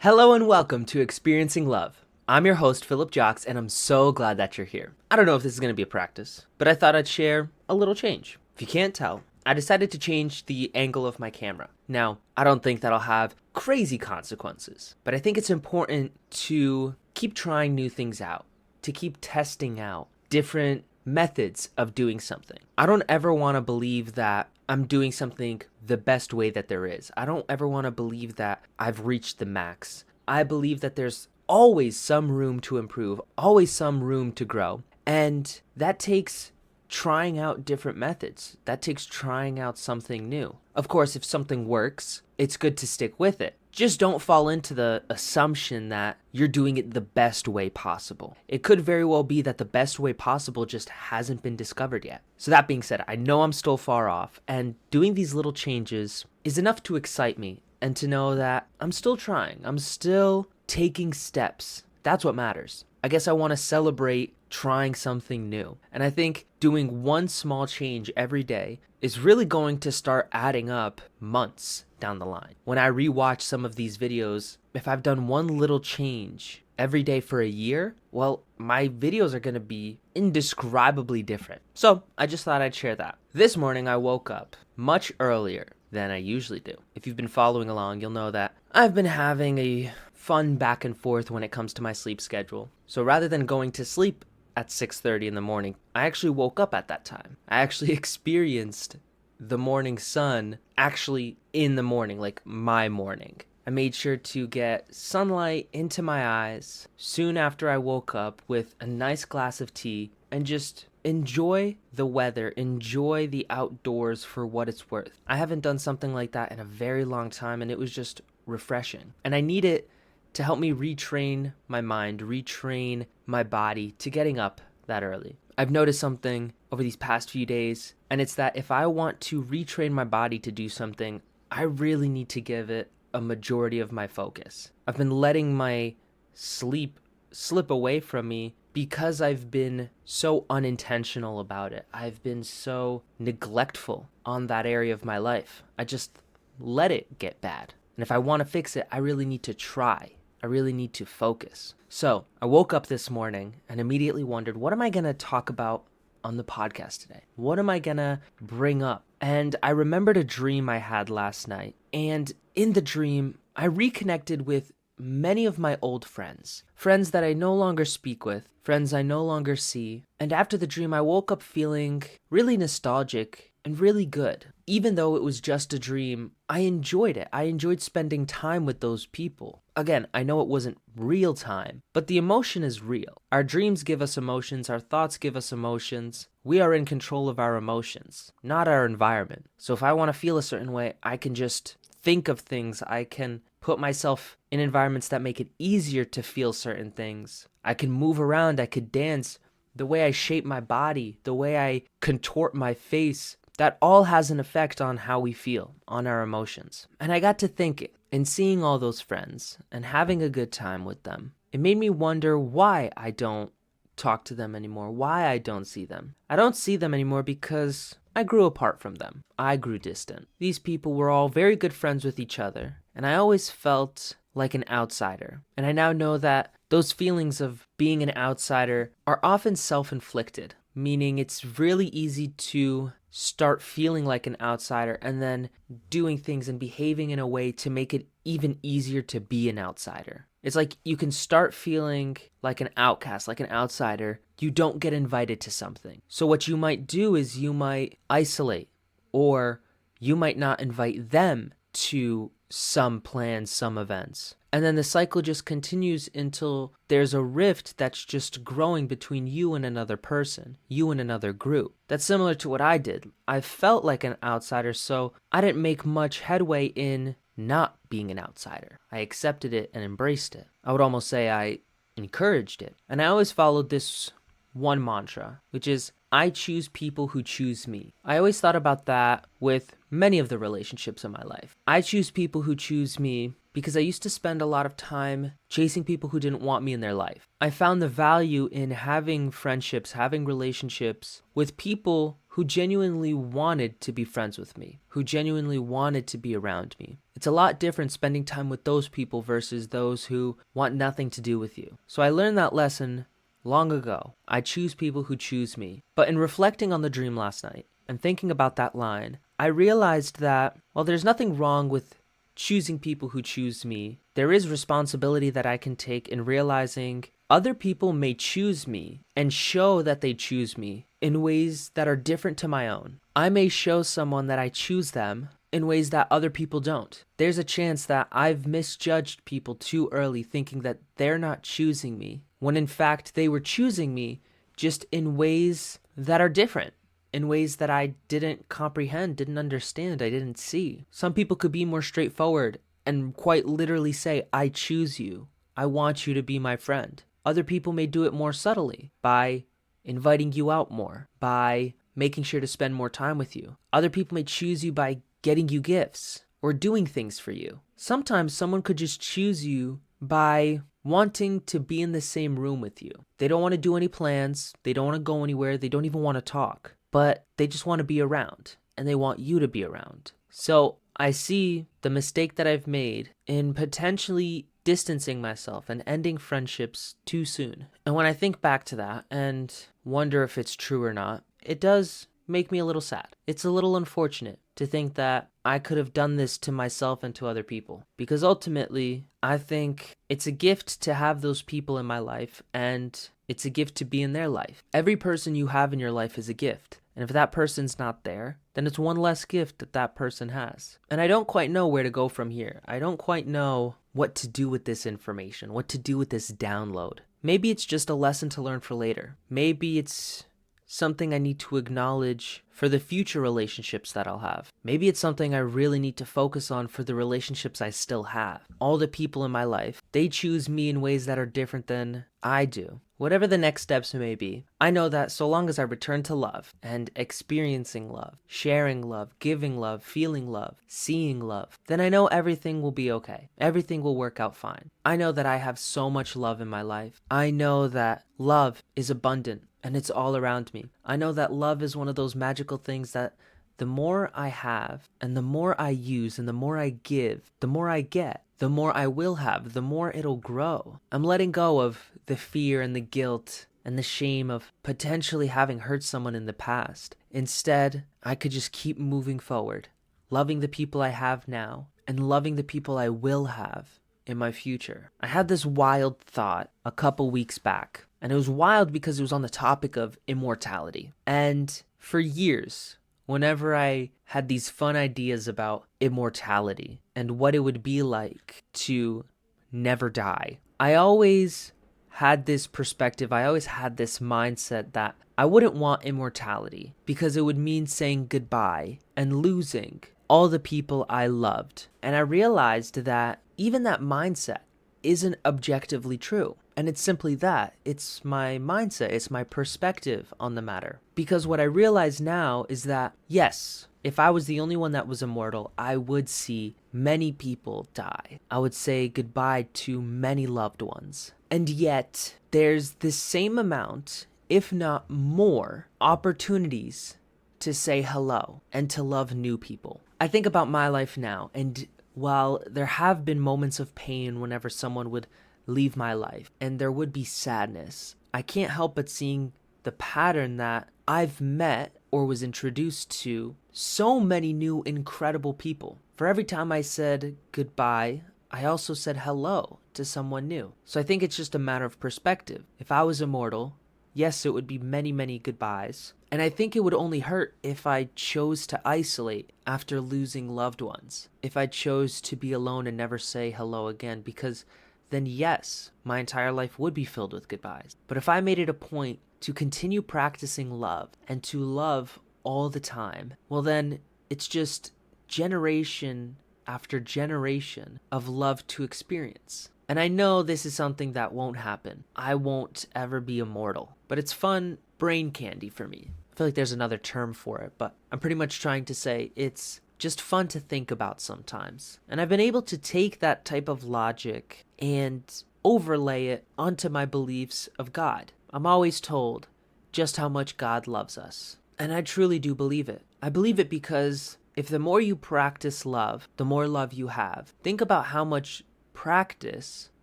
Hello and welcome to Experiencing Love. I'm your host, Philip Jocks, and I'm so glad that you're here. I don't know if this is going to be a practice, but I thought I'd share a little change. If you can't tell, I decided to change the angle of my camera. Now, I don't think that'll have crazy consequences, but I think it's important to keep trying new things out, to keep testing out different methods of doing something. I don't ever want to believe that I'm doing something the best way that there is. I don't ever want to believe that I've reached the max. I believe that there's always some room to improve, always some room to grow. And that takes trying out different methods. That takes trying out something new. Of course, if something works, it's good to stick with it. Just don't fall into the assumption that you're doing it the best way possible. It could very well be that the best way possible just hasn't been discovered yet. So that being said, I know I'm still far off, and doing these little changes is enough to excite me and to know that I'm still trying. I'm still taking steps. That's what matters. I guess I want to celebrate trying something new. And I think doing one small change every day is really going to start adding up months down the line. When I rewatch some of these videos, if I've done one little change every day for a year, well, my videos are going to be indescribably different. So I just thought I'd share that. This morning I woke up much earlier than I usually do. If you've been following along, you'll know that I've been having a fun back and forth when it comes to my sleep schedule. So rather than going to sleep at 6:30 in the morning, I actually woke up at that time. I actually experienced the morning sun actually in the morning, like my morning. I made sure to get sunlight into my eyes soon after I woke up with a nice glass of tea and just enjoy the weather, enjoy the outdoors for what it's worth. I haven't done something like that in a very long time, and it was just refreshing. And I need it to help me retrain my mind, retrain my body to getting up that early. I've noticed something over these past few days, and it's that if I want to retrain my body to do something, I really need to give it a majority of my focus. I've been letting my sleep slip away from me because I've been so unintentional about it. I've been so neglectful on that area of my life. I just let it get bad. And if I want to fix it, I really need to try. I really need to focus. So I woke up this morning and immediately wondered, what am I going to talk about on the podcast today? What am I going to bring up? And I remembered a dream I had last night. And in the dream, I reconnected with many of my old friends that I no longer speak with, friends I no longer see. And after the dream, I woke up feeling really nostalgic and really good. Even though it was just a dream, I enjoyed it. I enjoyed spending time with those people. Again, I know it wasn't real time, but the emotion is real. Our dreams give us emotions, our thoughts give us emotions. We are in control of our emotions, not our environment. So if I want to feel a certain way, I can just think of things. I can put myself in environments that make it easier to feel certain things. I can move around, I could dance. The way I shape my body, the way I contort my face, that all has an effect on how we feel, on our emotions. And I got to thinking, and seeing all those friends and having a good time with them, it made me wonder why I don't talk to them anymore, why I don't see them. I don't see them anymore because I grew apart from them. I grew distant. These people were all very good friends with each other, and I always felt like an outsider. And I now know that those feelings of being an outsider are often self-inflicted, meaning it's really easy to start feeling like an outsider and then doing things and behaving in a way to make it even easier to be an outsider. It's like you can start feeling like an outcast, like an outsider. You don't get invited to something. So what you might do is you might isolate, or you might not invite them to some plans, some events. And then the cycle just continues until there's a rift that's just growing between you and another person, you and another group. That's similar to what I did. I felt like an outsider, so I didn't make much headway in not being an outsider. I accepted it and embraced it. I would almost say I encouraged it. And I always followed this one mantra, which is, I choose people who choose me. I always thought about that with many of the relationships in my life. I choose people who choose me because I used to spend a lot of time chasing people who didn't want me in their life. I found the value in having friendships, having relationships with people who genuinely wanted to be friends with me, who genuinely wanted to be around me. It's a lot different spending time with those people versus those who want nothing to do with you. So I learned that lesson long ago. I choose people who choose me. But in reflecting on the dream last night and thinking about that line, I realized that while there's nothing wrong with choosing people who choose me, there is responsibility that I can take in realizing other people may choose me and show that they choose me in ways that are different to my own. I may show someone that I choose them in ways that other people don't. There's a chance that I've misjudged people too early, thinking that they're not choosing me, when in fact they were choosing me just in ways that are different, in ways that I didn't comprehend, didn't understand, I didn't see. Some people could be more straightforward and quite literally say, I choose you. I want you to be my friend. Other people may do it more subtly by inviting you out more, by making sure to spend more time with you. Other people may choose you by getting you gifts or doing things for you. Sometimes someone could just choose you by wanting to be in the same room with you. They don't want to do any plans. They don't want to go anywhere. They don't even want to talk, but they just want to be around and they want you to be around. So I see the mistake that I've made in potentially distancing myself and ending friendships too soon. And when I think back to that and wonder if it's true or not, it does make me a little sad. It's a little unfortunate to think that I could have done this to myself and to other people. Because ultimately, I think it's a gift to have those people in my life, and it's a gift to be in their life. Every person you have in your life is a gift. And if that person's not there, then it's one less gift that that person has. And I don't quite know where to go from here. I don't quite know what to do with this information, what to do with this download. Maybe it's just a lesson to learn for later. Maybe it's something I need to acknowledge for the future relationships that I'll have. Maybe it's something I really need to focus on for the relationships I still have. All the people in my life, they choose me in ways that are different than I do. Whatever the next steps may be, I know that so long as I return to love and experiencing love, sharing love, giving love, feeling love, seeing love, then I know everything will be okay. Everything will work out fine. I know that I have so much love in my life. I know that love is abundant and it's all around me. I know that love is one of those magical things that the more I have and the more I use and the more I give, the more I get, the more I will have, the more it'll grow. I'm letting go of the fear and the guilt and the shame of potentially having hurt someone in the past. Instead, I could just keep moving forward, loving the people I have now and loving the people I will have in my future. I had this wild thought a couple weeks back, and it was wild because it was on the topic of immortality. And for years, whenever I had these fun ideas about immortality and what it would be like to never die, I always had this perspective, I always had this mindset that I wouldn't want immortality because it would mean saying goodbye and losing all the people I loved. And I realized that even that mindset isn't objectively true. And it's simply that. It's my mindset. It's my perspective on the matter. Because what I realize now is that, yes, if I was the only one that was immortal, I would see many people die. I would say goodbye to many loved ones. And yet, there's the same amount, if not more, opportunities to say hello and to love new people. I think about my life now, and while there have been moments of pain whenever someone would leave my life, and there would be sadness, I can't help but seeing the pattern that I've met or was introduced to so many new incredible people. For every time I said goodbye, I also said hello to someone new. So I think it's just a matter of perspective. If I was immortal, yes, it would be many, many goodbyes. And I think it would only hurt if I chose to isolate after losing loved ones. If I chose to be alone and never say hello again, because then yes, my entire life would be filled with goodbyes. But if I made it a point to continue practicing love and to love all the time, well then it's just generation after generation of love to experience. And I know this is something that won't happen. I won't ever be immortal. But it's fun brain candy for me. I feel like there's another term for it, but I'm pretty much trying to say it's just fun to think about sometimes. And I've been able to take that type of logic and overlay it onto my beliefs of God. I'm always told just how much God loves us. And I truly do believe it. I believe it because if the more you practice love, the more love you have. Think about how much practice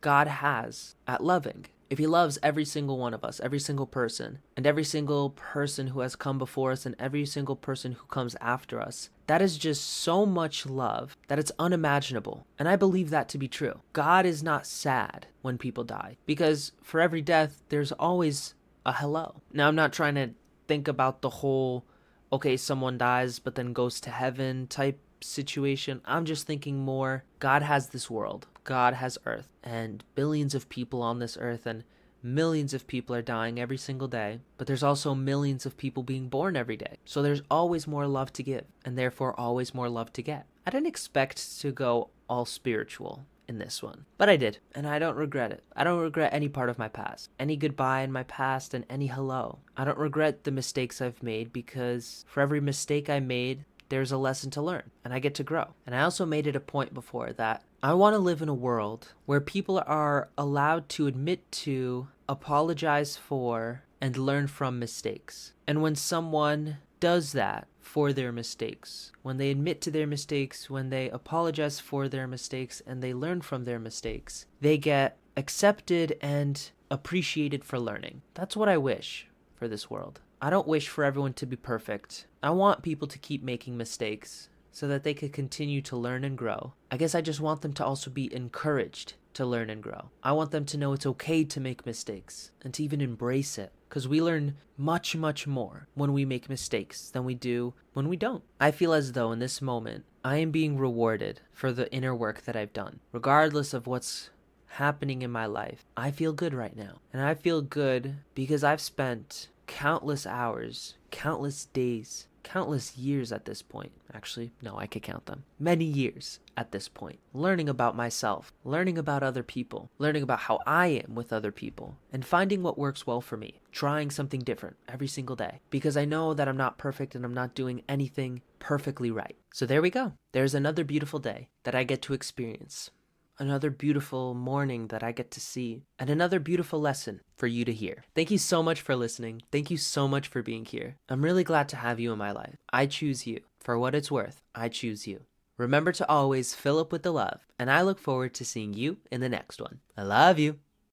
God has at loving. If he loves every single one of us, every single person, and every single person who has come before us and every single person who comes after us, that is just so much love that it's unimaginable. And I believe that to be true. God is not sad when people die because for every death, there's always a hello. Now, I'm not trying to think about the whole, okay, someone dies but then goes to heaven type situation. I'm just thinking more, God has this world, God has earth, and billions of people on this earth, and millions of people are dying every single day, but there's also millions of people being born every day. So there's always more love to give, and therefore always more love to get. I didn't expect to go all spiritual in this one, but I did, and I don't regret it. I don't regret any part of my past, any goodbye in my past, and any hello. I don't regret the mistakes I've made because for every mistake I made, there's a lesson to learn, and I get to grow. And I also made it a point before that I want to live in a world where people are allowed to admit to, apologize for, and learn from mistakes. And when someone does that for their mistakes, when they admit to their mistakes, when they apologize for their mistakes, and they learn from their mistakes, they get accepted and appreciated for learning. That's what I wish for this world. I don't wish for everyone to be perfect. I want people to keep making mistakes so that they could continue to learn and grow. I guess I just want them to also be encouraged to learn and grow. I want them to know it's okay to make mistakes and to even embrace it, because we learn much, much more when we make mistakes than we do when we don't. I feel as though in this moment, I am being rewarded for the inner work that I've done. Regardless of what's happening in my life, I feel good right now. And I feel good because I've spent countless hours, countless days, countless years at this point. Actually, no, I could count them. Many years at this point. Learning about myself, learning about other people, learning about how I am with other people, and finding what works well for me. Trying something different every single day. Because I know that I'm not perfect and I'm not doing anything perfectly right. So there we go. There's another beautiful day that I get to experience. Another beautiful morning that I get to see, and another beautiful lesson for you to hear. Thank you so much for listening. Thank you so much for being here. I'm really glad to have you in my life. I choose you. For what it's worth, I choose you. Remember to always fill up with the love, and I look forward to seeing you in the next one. I love you.